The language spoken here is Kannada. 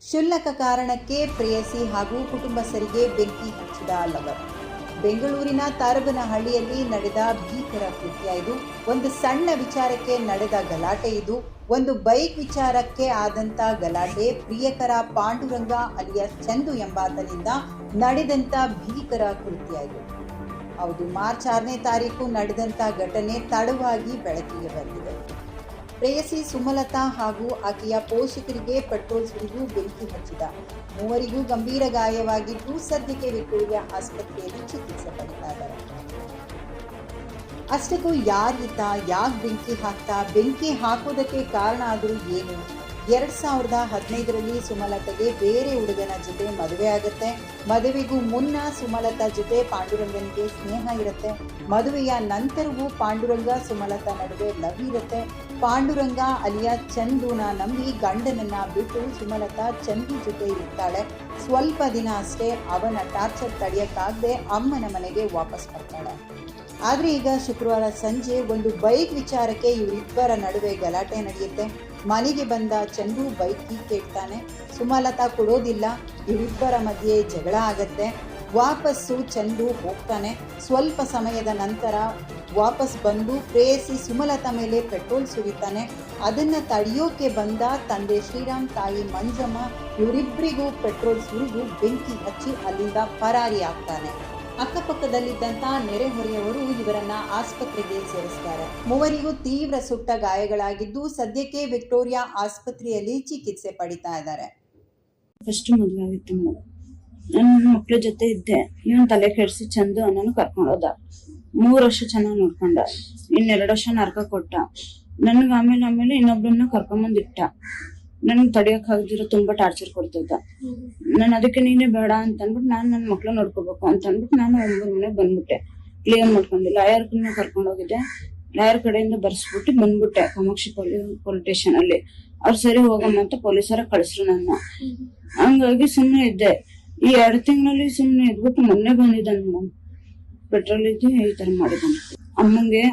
ಕ್ಷುಲ್ಲಕ ಕಾರಣಕ್ಕೆ ಪ್ರೇಯಸಿ ಹಾಗೂ ಕುಟುಂಬಸ್ಥರಿಗೆ ಬೆಂಕಿ ಹಚ್ಚಿದ ಲವರ್. ಬೆಂಗಳೂರಿನ ತಾರಬನಹಳ್ಳಿಯಲ್ಲಿ ನಡೆದ ಭೀಕರ ಕೃತ್ಯ ಇದು. ಒಂದು ಸಣ್ಣ ವಿಚಾರಕ್ಕೆ ನಡೆದ ಗಲಾಟೆ ಇದು. ಒಂದು ಬೈಕ್ ವಿಚಾರಕ್ಕೆ ಆದಂತ ಗಲಾಟೆ ಪ್ರಿಯಕರ ಪಾಂಡುರಂಗ ಅಲಿಯಾಸ್ ಚಂದು ಎಂಬಾತನಿಂದ ನಡೆದಂತ ಭೀಕರ ಕೃತ್ಯ ಇದು. ಹೌದು, ಮಾರ್ಚ್ 6ನೇ ತಾರೀಕು ನಡೆದಂತ ಘಟನೆ ತಡವಾಗಿ ಬೆಳಕಿಗೆ ಬಂದಿದೆ. ಪ್ರೇಯಸಿ ಸುಮಲತಾ ಹಾಗೂ ಆಕೆಯ ಪೋಷಕರಿಗೆ ಪೆಟ್ರೋಲ್ ಸುರಿದು ಬೆಂಕಿ ಹಚ್ಚಿದ. ಮೂವರಿಗೂ ಗಂಭೀರ ಗಾಯವಾಗಿದ್ದು ಸದ್ಯಕ್ಕೆ ವಿಕ್ಟೋರಿಯಾ ಆಸ್ಪತ್ರೆಯಲ್ಲಿ ಚಿಕಿತ್ಸೆ ಪಡಿತಾ ಇದ್ದಾರೆ. ಅಷ್ಟಕ್ಕೂ ಯಾರಿತ, ಯಾಕೆ ಬೆಂಕಿ ಹಾಕ್ತಾ, ಬೆಂಕಿ ಹಾಕೋದಕ್ಕೆ ಕಾರಣ ಆದರೂ ಏನು? 2015ರಲ್ಲಿ ಸುಮಲತಾಗೆ ಬೇರೆ ಹುಡುಗನ ಜೊತೆ ಮದುವೆ ಆಗುತ್ತೆ. ಮದುವೆಗೂ ಮುನ್ನ ಸುಮಲತಾ ಜೊತೆ ಪಾಂಡುರಂಗನಿಗೆ ಸ್ನೇಹ ಇರುತ್ತೆ. ಮದುವೆಯ ನಂತರವೂ ಪಾಂಡುರಂಗ ಸುಮಲತಾ ನಡುವೆ ಲವ್ ಇರುತ್ತೆ. ಪಾಂಡುರಂಗ ಅಲಿಯಾಸ್ ಚಂದುನ ನಂಬಿ ಗಂಡನನ್ನ ಬಿಟ್ಟು ಸುಮಲತಾ ಚಂದು ಜೊತೆ ಇರ್ತಾಳೆ. ಸ್ವಲ್ಪ ದಿನ ಅಷ್ಟೇ ಅವನ ಟಾರ್ಚರ್ ತಡೆಯಕ್ಕಾಗದೆ ಅಮ್ಮನ ಮನೆಗೆ ವಾಪಸ್ ಬರ್ತಾಳೆ. ಆದರೆ ಈಗ ಶುಕ್ರವಾರ ಸಂಜೆ ಒಂದು ಬೈಕ್ ವಿಚಾರಕ್ಕೆ ಇವರಿಬ್ಬರ ನಡುವೆ ಗಲಾಟೆ ನಡೆಯುತ್ತೆ. ಮನೆಗೆ ಬಂದ ಚಂದು ಬೈಕ್ ಕೀ ಕೇಳ್ತಾನೆ. ಸುಮಲತಾ ಕೊಡೋದಿಲ್ಲ. ಇವರಿಬ್ಬರ ಮಧ್ಯೆ ಜಗಳ ಆಗತ್ತೆ. ವಾಪಸ್ಸು ಚಂದು ಹೋಗ್ತಾನೆ. ಸ್ವಲ್ಪ ಸಮಯದ ನಂತರ ವಾಪಸ್ ಬಂದು ಪ್ರೇಯಸಿ ಸುಮಲತಾ ಮೇಲೆ ಪೆಟ್ರೋಲ್ ಸುರಿತಾನೆ. ಅದನ್ನು ತಡೆಯೋಕೆ ಬಂದ ತಂದೆ ಶ್ರೀರಾಮ್, ತಾಯಿ ಮಂಜಮ್ಮ ಇವರಿಬ್ಬರಿಗೂ ಪೆಟ್ರೋಲ್ ಸುರಿದು ಬೆಂಕಿ ಹಚ್ಚಿ ಅಲ್ಲಿಂದ ಪರಾರಿ ಆಗ್ತಾನೆ. ಅಕ್ಕಪಕ್ಕದಲ್ಲಿದ್ದಂಥ ನೆರೆಹೊರೆಯವರು ಇವರನ್ನ ಆಸ್ಪತ್ರೆಗೆ ಸೇರಿಸ್ತಾರೆ. ಮೂವರಿಗೂ ತೀವ್ರ ಸುಟ್ಟ ಗಾಯಗಳಾಗಿದ್ದು ಸದ್ಯಕ್ಕೆ ವಿಕ್ಟೋರಿಯಾ ಆಸ್ಪತ್ರೆಯಲ್ಲಿ ಚಿಕಿತ್ಸೆ ಪಡಿತಾ ಇದ್ದಾರೆ. ಫಸ್ಟ್ ಮದುವೆ ಆಗಿತ್ತು. ನನ್ನ ಮಕ್ಳ ಜೊತೆ ಇದ್ದೆ. ಇವನ್ ತಲೆ ಕೆಡಿಸಿ ಚಂದು ಅನ್ನನು ಕರ್ಕೊಂಡೋದ. 3 ವರ್ಷ ಚೆನ್ನಾಗಿ ನೋಡ್ಕೊಂಡ. 2 ವರ್ಷ ನರ್ಕ ಕೊಟ್ಟ. ನನ್ಗೆ ಆಮೇಲೆ ಇನ್ನೊಬ್ಬರನ್ನ ಕರ್ಕೊಂಬಂದಿಟ್ಟ. ನನ್ಗೆ ತಡಿಯಕ್ ಆಗದಿರೋ ತುಂಬಾ ಟಾರ್ಚರ್ ಕೊಡ್ತಿದ್ದ. ನಾನು ಅದಕ್ಕೆ ನೀನೇ ಬೇಡ ಅಂತ ಅಂದ್ಬಿಟ್ಟು ನಾನು ನನ್ನ ಮಕ್ಳು ನೋಡ್ಕೋಬೇಕು ಅಂತ ಅಂದ್ಬಿಟ್ಟು ನಾನು ಒಬ್ಬರ ಮನೆಗೆ ಬಂದ್ಬಿಟ್ಟೆ. ಕ್ಲಿಯರ್ ಮಾಡ್ಕೊಂಡಿಲ್ಲ. ಲಾಯರ್ ಕರ್ಕೊಂಡು ಹೋಗಿದ್ದೆ. ಲಾಯರ್ ಕಡೆಯಿಂದ ಬರ್ಸ್ಬಿಟ್ಟು ಬಂದ್ಬಿಟ್ಟೆ ಕಾಮಾಕ್ಷಿ ಪೊಲೀಸ್ ಸ್ಟೇಷನ್ ಅಲ್ಲಿ. ಅವ್ರು ಸರಿ ಹೋಗಮ್ಮ ಅಂತ ಪೊಲೀಸರ ಕಳಿಸ್ರು ನನ್ನ. ಹಂಗಾಗಿ ಸುಮ್ನೆ ಇದ್ದೆ. ಈ 2 ತಿಂಗಳಲ್ಲಿ ಸುಮ್ನೆ ಇದ್ಬಿಟ್ಟು ಮೊನ್ನೆ ಬಂದಿದ್ದಾನೆ ಮೇಡಮ್. ಪೆಟ್ರೋಲ್ ಇದ್ದು ಈ ತರ ಮಾಡಿದ್ದಾನೆ. ಅಮ್ಮಂಗೆ